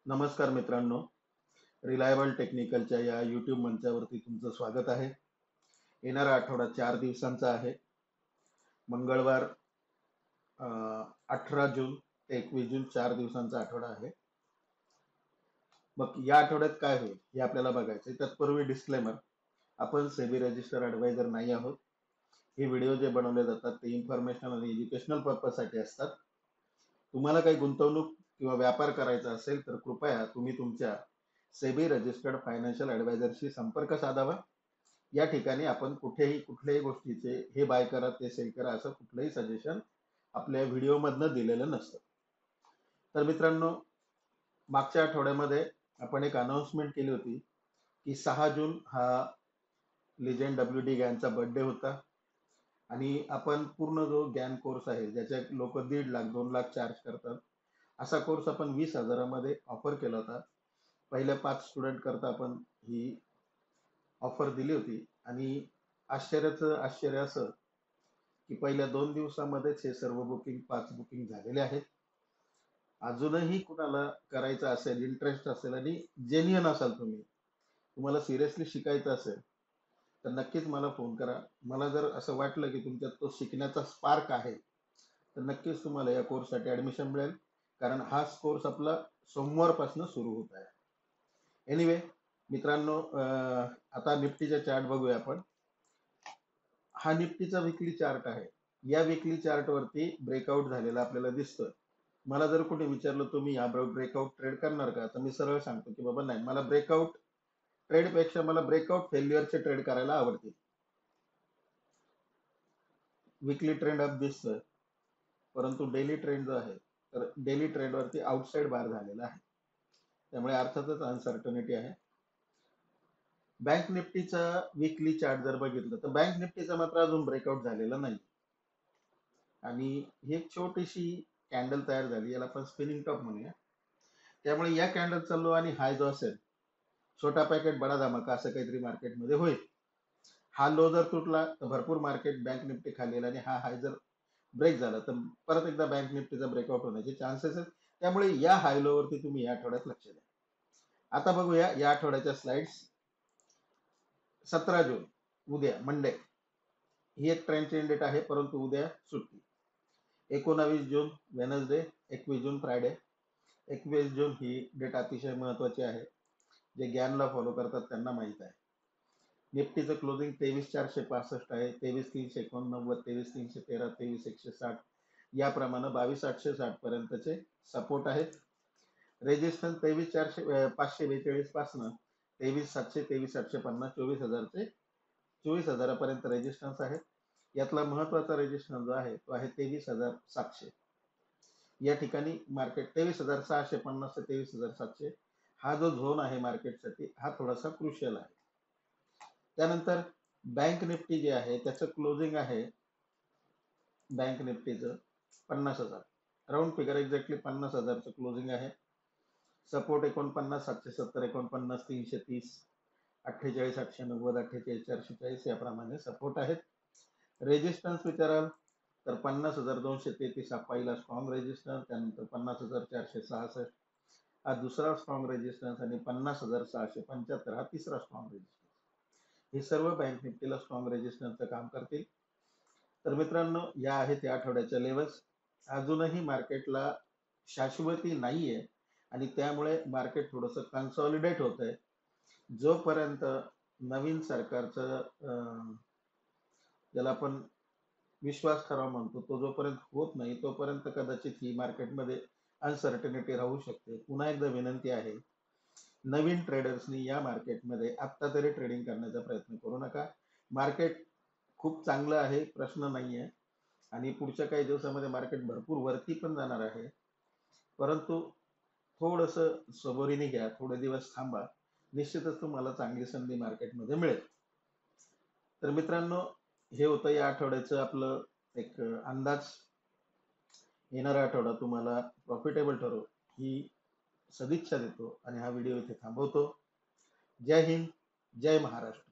नमस्कार मित्रांनो, रिलायबल टेक्निकलच्या या यूट्यूब मंचावरती तुमचं स्वागत आहे. येणारा आठवडा 4 दिवसांचा आहे. मंगळवार 18 जून ते 21 जून 4 दिवसांचा आठवडा आहे. मग या आठवड्यात काय होईल हे आपल्याला बघायचं आहे. तत्पूर्वी डिस्क्लेमर, आपण सेबी रजिस्टर ॲडवायझर नाही आहोत. हे व्हिडिओ जे बनवले जातात ते इन्फॉर्मेशनल आणि एज्युकेशनल पर्पजसाठी असतात. तुम्हाला काही गुंतवणूक किंवा व्यापार करायचा असेल तर कृपया तुम्ही तुमच्या सेबी रजिस्टर्ड फायनान्शियल ॲडवायझरशी संपर्क साधावा. या ठिकाणी आपण कुठल्याही गोष्टीचे हे बाय करा ते सेल करा असं कुठलंही सजेशन आपल्या व्हिडिओमधनं दिलेलं नसतं. तर मित्रांनो, मागच्या आठवड्यामध्ये आपण एक अनाउन्समेंट केली होती की 6 जून हा लिजेंड WD गॅनचा बर्थडे होता आणि आपण पूर्ण जो गॅन कोर्स आहे ज्याच्या लोक 1.5 लाख 2 लाख चार्ज करतात, असा कोर्स आपण 20,000मध्ये ऑफर केला होता. पहिल्या 5 स्टुडंट करता आपण ही ऑफर दिली होती आणि आश्चर्याचं आश्चर्य असं की पहिल्या 2 दिवसामध्येच हे सर्व 5 बुकिंग झालेले आहेत. अजूनही कुणाला करायचं असेल, इंटरेस्ट असेल आणि जेन्युइन असाल, तुम्हाला सिरियसली शिकायचं असेल तर नक्कीच मला फोन करा. मला जर असं वाटलं की तुमच्यात तो शिकण्याचा स्पार्क आहे तर नक्कीच तुम्हाला या कोर्ससाठी ॲडमिशन मिळेल, कारण हा कोर्स आपला सोमवारपासून सुरू होत आहे. एनिवे मित्रांनो, आता निफ्टीचा चार्ट बघूया आपण. हा निफ्टीचा विकली चार्ट आहे. या विकली चार्ट वरती ब्रेकआउट झालेला आपल्याला दिसतोय. मला जर कोणी विचारलं तुम्ही या ब्रेकआउट ट्रेड करणार का, तर मी सरळ सांगतो की बाबा नाही, मला ब्रेकआउट ट्रेडपेक्षा मला ब्रेकआउट फेल्युअरचे ट्रेड करायला आवडते. विकली ट्रेंड अप दिसतोय, परंतु डेली ट्रेंड जो आहे तर डेली ट्रेंड वरती आउटसाइड बार झालेला आहे, त्यामुळे अर्थातच अनसर्टनिटी आहे. बँक निफ्टीचा विकली चार्ट जर बघितलं तर बँक निफ्टीचा मात्र अजून ब्रेकआउट झालेला नाही आणि ही एक छोटीशी कॅन्डल तयार झाली, याला आपण स्पिनिंग टॉप म्हणूया. त्यामुळे या कॅन्डलचा लो आणि हाय जो असेल, छोटा पॅकेट बडा धमाका असं काहीतरी मार्केटमध्ये होईल. हा लो जर तुटला तर भरपूर मार्केट बँक निफ्टी खाली येईल आणि हा हाय जर ब्रेक झाला तर परत एकदा बँक निफ्टीचा ब्रेकआउट होण्याचे चान्सेस आहेत. त्यामुळे या हाय लो वरती तुम्ही या आठवड्यात लक्ष द्या. आता बघूया या आठवड्याच्या स्लाइड्स. 17 जून उद्या मंडे ही एक ट्रेंड चेन डेट आहे, परंतु उद्या सुट्टी. 19 जून वेनसडे, 21 जून फ्रायडे. 21 जून ही डेट अतिशय महत्वाची आहे. जे ज्ञानला फॉलो करतात त्यांना माहित आहे. निफ्टीचं क्लोजिंग 23,465 आहे, 23,389, 23,313, 23,160 याप्रमाणे 22,860 पर्यंतचे सपोर्ट आहेत. रेजिस्टन्स 23,542 पासून 23,700, 23,850, 24,000पर्यंत रेजिस्टन्स आहे. यातला महत्वाचा रेजिस्टन्स जो आहे तो आहे 23,700. या ठिकाणी मार्केट 23,650 ते 23,700 हा जो झोन आहे मार्केटसाठी, हा थोडासा क्रुशियल आहे. त्यानंतर बँक निफ्टी जे आहे त्याचं क्लोजिंग आहे, बँक निफ्टीचं 50,000, राऊंड फिगर एक्झॅक्टली 50,000चं क्लोजिंग आहे. सपोर्ट 49,770, 49,330, 48,890, 48,440 याप्रमाणे सपोर्ट आहेत. रेजिस्टन्स विचाराल तर 50,233 हा पहिला स्ट्रॉंग रेजिस्टन्स, त्यानंतर 50,466 हा दुसरा स्ट्रॉंग रेजिस्टन्स आणि 50,675 हा तिसरा स्ट्रॉंग रेजिस्टन्स. हे सर्व बँक निफ्टीला स्ट्रॉंग रेजिस्टन्सचं काम करतील. तर मित्रांनो, या आहेत या आठवड्याच्या लेवल्स. अजूनही मार्केटला शाश्वती नाहीये आणि त्यामुळे मार्केट थोडंसं कन्सॉलिडेट होत आहे. जोपर्यंत नवीन सरकारचं ज्याला आपण विश्वास ठराव म्हणतो तो जोपर्यंत होत नाही तोपर्यंत कदाचित ही मार्केटमध्ये अनसर्टनिटी राहू शकते. पुन्हा एकदा विनंती आहे, नवीन ट्रेडर्सनी या मार्केटमध्ये आत्ता तरी ट्रेडिंग करण्याचा प्रयत्न करू नका. मार्केट खूप चांगलं आहे, प्रश्न नाही आहे आणि पुढच्या काही दिवसामध्ये मार्केट भरपूर वरती पण जाणार आहे, परंतु थोडंसं सबुरीने घ्या, थोडे दिवस थांबा, निश्चितच तुम्हाला चांगली संधी मार्केटमध्ये मिळेल. तर मित्रांनो, हे होतं या आठवड्याचं आपलं एक अंदाज. येणारा आठवडा तुम्हाला प्रॉफिटेबल ठरो ही सदिच्छा देतो आणि हा व्हिडिओ इथे थांबवतो. जय हिंद, जय महाराष्ट्र.